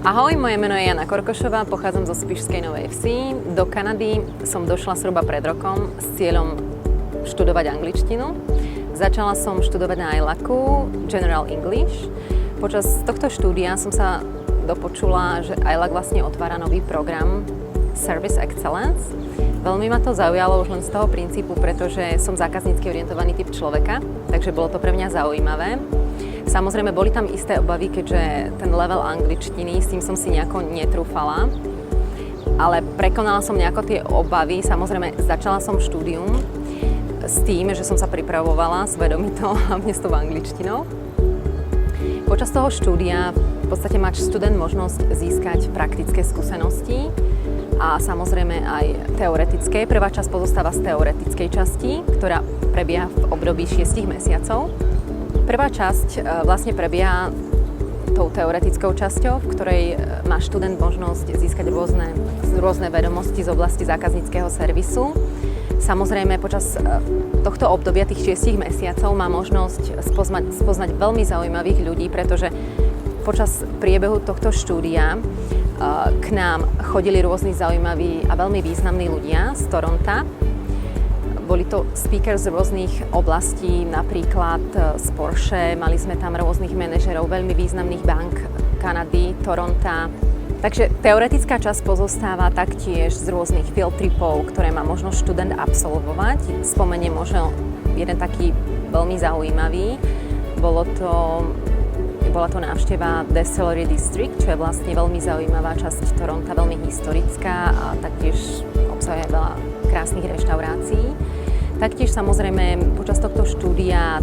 Ahoj, moje meno je Jana Korkošová, pochádzam zo Spišskej Novej Vsi. Do Kanady som došla zhruba pred rokom s cieľom študovať angličtinu. Začala som študovať na ILAC-u General English. Počas tohto štúdia som sa dopočula, že ILAC vlastne otvára nový program Service Excellence. Veľmi ma to zaujalo už len z toho princípu, pretože som zákaznícky orientovaný typ človeka, takže bolo to pre mňa zaujímavé. Samozrejme, boli tam isté obavy, keďže ten level angličtiny, s tým som si nejako netrúfala. Ale prekonala som nejako tie obavy, samozrejme začala som štúdium s tým, že som sa pripravovala svedomito, hlavne s tou angličtinou. Počas toho štúdia v podstate má študent možnosť získať praktické skúsenosti a samozrejme aj teoretické. Prvá časť pozostáva z teoretickej časti, ktorá prebieha v období 6 mesiacov. Prvá časť vlastne prebieha tou teoretickou časťou, v ktorej má študent možnosť získať rôzne vedomosti z oblasti zákazníckeho servisu. Samozrejme, počas tohto obdobia, tých 6 mesiacov, má možnosť spoznať veľmi zaujímavých ľudí, pretože počas priebehu tohto štúdia k nám chodili rôzni zaujímaví a veľmi významní ľudia z Toronta. Boli to speakers z rôznych oblastí, napríklad z Porsche, mali sme tam rôznych manažerov veľmi významných bank Kanady, Toronta. Takže teoretická časť pozostáva taktiež z rôznych field tripov, ktoré má možnosť študent absolvovať. Spomeniem možno jeden taký veľmi zaujímavý. Bola to návšteva Distillery District, čo je vlastne veľmi zaujímavá časť Toronta, veľmi historická a taktiež obsahuje veľa krásnych reštaurácií. Taktiež samozrejme počas tohto štúdia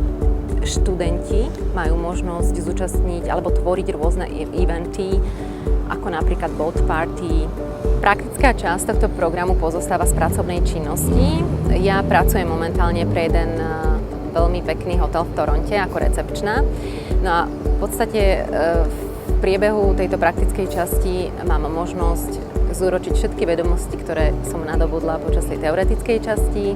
študenti majú možnosť zúčastniť alebo tvoriť rôzne eventy, ako napríklad boat party. Praktická časť tohto programu pozostáva z pracovnej činnosti. Ja pracujem momentálne pre jeden veľmi pekný hotel v Toronte ako recepčná. No a v podstate v priebehu tejto praktickej časti mám možnosť zúročiť všetky vedomosti, ktoré som nadobudla počas tej teoretickej časti.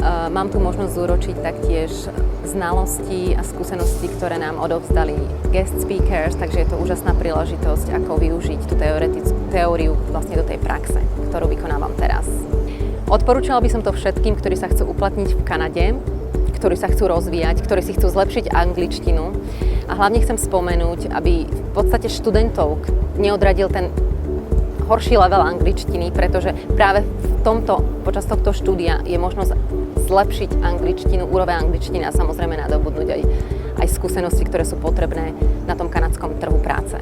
Mám tu možnosť zúročiť taktiež znalosti a skúsenosti, ktoré nám odovzdali guest speakers, takže je to úžasná príležitosť, ako využiť tú teóriu vlastne do tej praxe, ktorú vykonávam teraz. Odporúčala by som to všetkým, ktorí sa chcú uplatniť v Kanade, ktorí sa chcú rozvíjať, ktorí si chcú zlepšiť angličtinu. A hlavne chcem spomenúť, aby v podstate študentov neodradil ten horší level angličtiny, pretože práve počas tohto štúdia je možnosť zlepšiť angličtinu, úroveň angličtiny a samozrejme nadobudnúť aj skúsenosti, ktoré sú potrebné na tom kanadskom trhu práce.